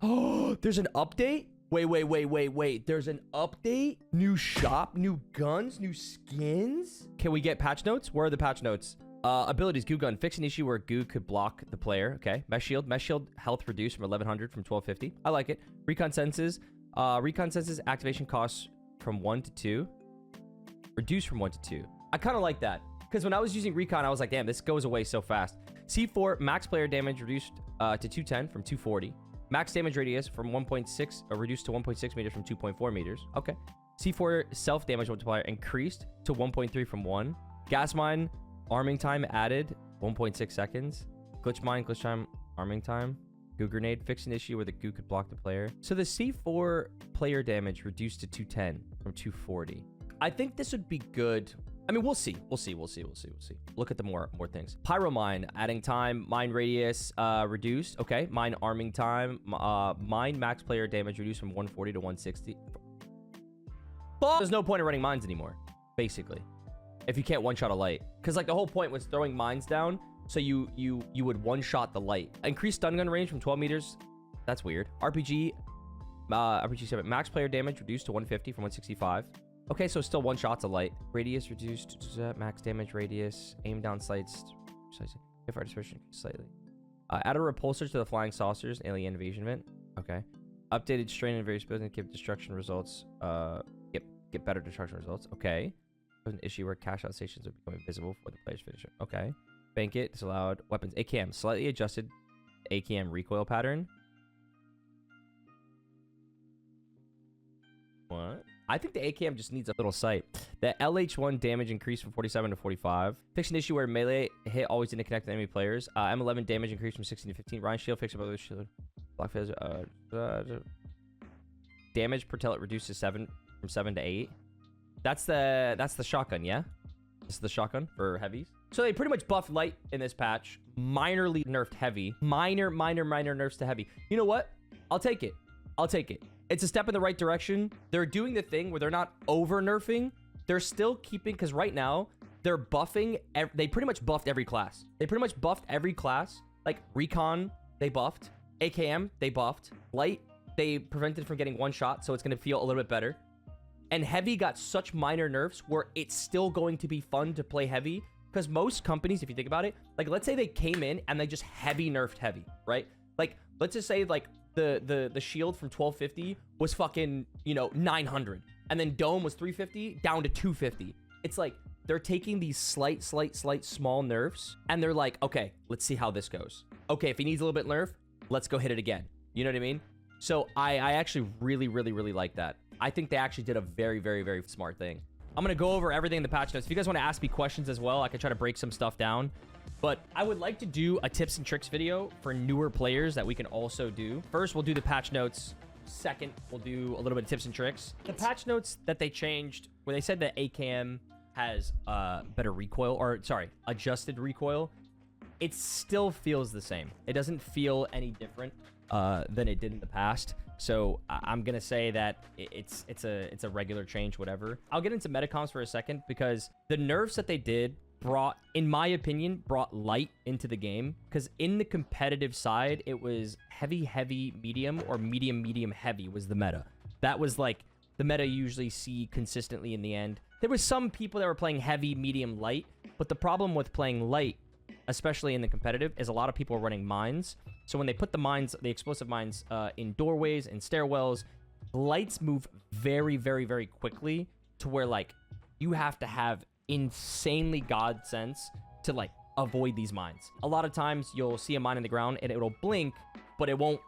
Oh, there's an update? Wait. There's an update? New shop, new guns, new skins? Can we get patch notes? Where are the patch notes? Abilities, goo gun. Fix an issue where goo could block the player. Okay. Mesh shield. Mesh shield health reduced from 1100 from 1250. I like it. Recon senses. Recon senses activation costs from 1 to 2. Reduced from 1 to 2. I kind of like that. Because when I was using recon, I was like, damn, this goes away so fast. C4, max player damage reduced to 210 from 240. Max damage radius from 1.6, reduced to 1.6 meters from 2.4 meters. Okay. C4 self damage multiplier increased to 1.3 from 1. Gas mine arming time added 1.6 seconds. Glitch mine, glitch time, arming time. Goo grenade, fix an issue where the goo could block the player. So the C4 player damage reduced to 210 from 240. I think this would be good. I mean, we'll see. We'll see. Look at the more things. Pyro mine, adding time, mine radius reduced. Okay, mine arming time, mine max player damage reduced from 140 to 160. There's no point in running mines anymore, basically, if you can't one-shot a light. Because like the whole point was throwing mines down, so you would one-shot the light. Increased stun gun range from 12 meters. That's weird. RPG 7 max player damage reduced to 150 from 165. Okay, so still one shot's a light. Radius reduced to max damage radius. Aim down sights. If our dispersion slightly. Add a repulsor to the flying saucers. Alien invasion event. Okay. Updated strain and various buildings give destruction results. Get better destruction results. Okay. There's an issue where cash out stations are becoming visible for the player's finisher. Okay. Bank it. Disallowed. Weapons. AKM. Slightly adjusted AKM recoil pattern. What? I think the AKM just needs a little sight. The LH1 damage increased from 47 to 45. Fix an issue where melee hit always didn't connect to enemy players. M11 damage increased from 16 to 15. Ryan shield fix about the shield. Block phase. Damage per pellet reduced to 7 from 7 to 8. That's the shotgun, yeah? This is the shotgun for heavies. So they pretty much buffed light in this patch. Minorly nerfed heavy. Minor nerfs to heavy. You know what? I'll take it. It's a step in the right direction. They're doing the thing where they're not over nerfing. They're still keeping, because right now they're buffing. They pretty much buffed every class. Like recon, they buffed. AKM, they buffed. Light, they prevented from getting one shot, so it's going to feel a little bit better. And heavy got such minor nerfs where it's still going to be fun to play heavy. Because most companies, if you think about it, like let's say they came in and they just heavy nerfed heavy, right? Like let's just say like the shield from 1250 was fucking, 900. And then dome was 350 down to 250. It's like they're taking these slight small nerfs and they're like, okay, let's see how this goes. Okay, if he needs a little bit nerf, let's go hit it again. You know what I mean? So I actually really like that. I think they actually did a very smart thing. I'm going to go over everything in the patch notes. If you guys want to ask me questions as well, I can try to break some stuff down. But I would like to do a tips and tricks video for newer players that we can also do. First, we'll do the patch notes. Second, we'll do a little bit of tips and tricks. The patch notes that they changed, where they said that AKM has better recoil, or sorry, adjusted recoil, it still feels the same. It doesn't feel any different than it did in the past. So I'm gonna say that it's a regular change, whatever. I'll get into metacoms for a second, because the nerfs that they did brought, in my opinion, brought light into the game. Because in the competitive side, it was heavy medium, or medium heavy was the meta. That was like the meta you usually see consistently in the end. There was some people that were playing heavy, medium, light, but the problem with playing light, especially in the competitive, is a lot of people are running mines. So when they put the mines, the explosive mines, in doorways and stairwells, lights move very quickly to where like you have to have insanely god sense to like avoid these mines. A lot of times you'll see a mine in the ground and it'll blink, but it won't.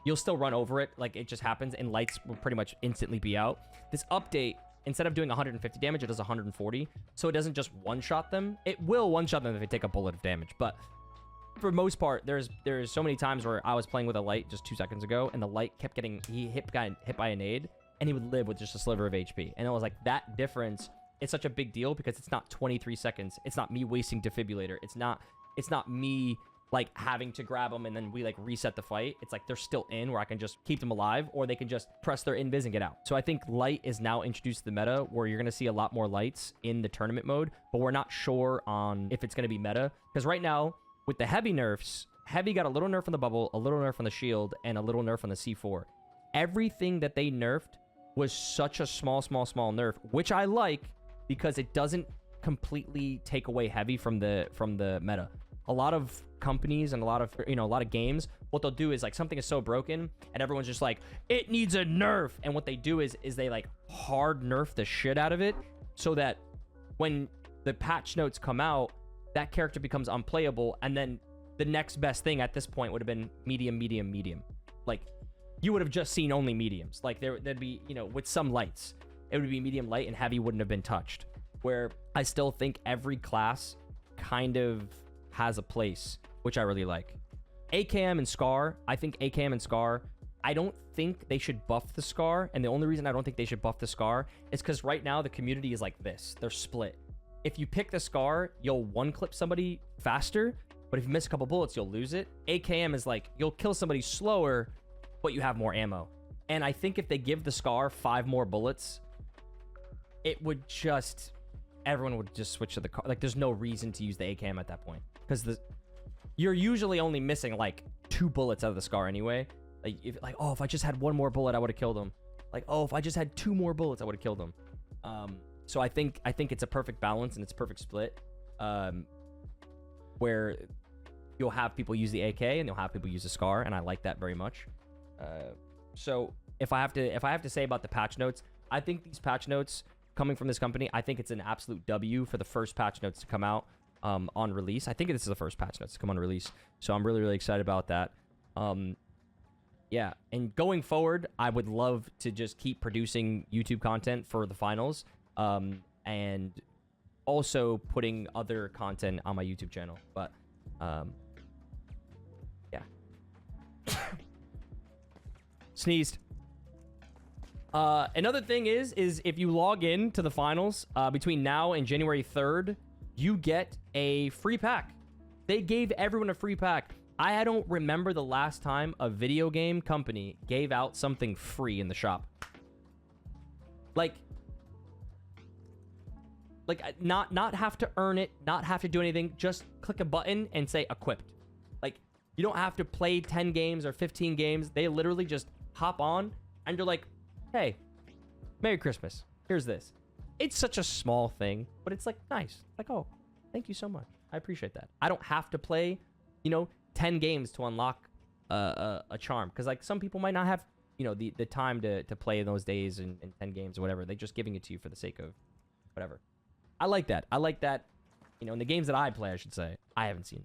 You'll still run over it, like it just happens, and lights will pretty much instantly be out. This update, instead of doing 150 damage, it does 140. So it doesn't just one-shot them. It will one-shot them if they take a bullet of damage, but for most part, there's so many times where I was playing with a light just 2 seconds ago, and the light kept getting, got hit by a nade, and he would live with just a sliver of HP. And I was like, that difference is such a big deal, because it's not 23 seconds. It's not me wasting defibrillator. It's not me like having to grab them and then we like reset the fight. It's like they're still in, where I can just keep them alive, or they can just press their invis and get out. So I think light is now introduced to the meta, where you're going to see a lot more lights in the tournament mode, but we're not sure on if it's going to be meta, because right now with the heavy nerfs, Heavy got a little nerf on the bubble, a little nerf on the shield, and a little nerf on the C4. Everything that they nerfed was such a small nerf, which I like because it doesn't completely take away Heavy from the meta. A lot of companies and a lot of games, what they'll do is like something is so broken and everyone's just like, it needs a nerf. And what they do is they like hard nerf the shit out of it so that when the patch notes come out, that character becomes unplayable. And then the next best thing at this point would have been medium. Like you would have just seen only mediums. Like there'd be, with some lights, it would be medium light and Heavy wouldn't have been touched. Where I still think every class kind of has a place, which I really like. AKM and Scar, I think AKM and Scar, I don't think they should buff the Scar. And the only reason I don't think they should buff the Scar is because right now the community is like this. They're split. If you pick the Scar, you'll one-clip somebody faster, but if you miss a couple bullets, you'll lose it. AKM is like, you'll kill somebody slower, but you have more ammo. And I think if they give the Scar 5 more bullets, it would just... everyone would just switch to the car. Like, there's no reason to use the AKM at that point. Because you're usually only missing, like, 2 bullets out of the Scar anyway. Like, oh, if I just had 1 more bullet, I would have killed him. Like, oh, if I just had 2 more bullets, I would have killed him. So I think it's a perfect balance and it's a perfect split. Where you'll have people use the AK and you'll have people use the Scar, and I like that very much. So if I have to say about the patch notes, I think these patch notes coming from this company, I think it's an absolute W for the first patch notes to come out on release. I think this is the first patch notes to come on release. So I'm really excited about that. Yeah, and going forward, I would love to just keep producing YouTube content for the finals, and also putting other content on my YouTube channel. But yeah. Sneezed. Another thing is if you log in to the finals between now and January 3rd, you get a free pack. They gave everyone a free pack. I don't remember the last time a video game company gave out something free in the shop. Like not have to earn it, not have to do anything, just click a button and say equipped. Like, you don't have to play 10 games or 15 games. They literally just hop on and you're like, hey, Merry Christmas. Here's this. It's such a small thing, but it's like nice. Like, oh, thank you so much. I appreciate that. I don't have to play, 10 games to unlock a charm. Because like some people might not have, the time to play in those days in 10 games or whatever. They're just giving it to you for the sake of whatever. I like that. In the games that I play, I should say, I haven't seen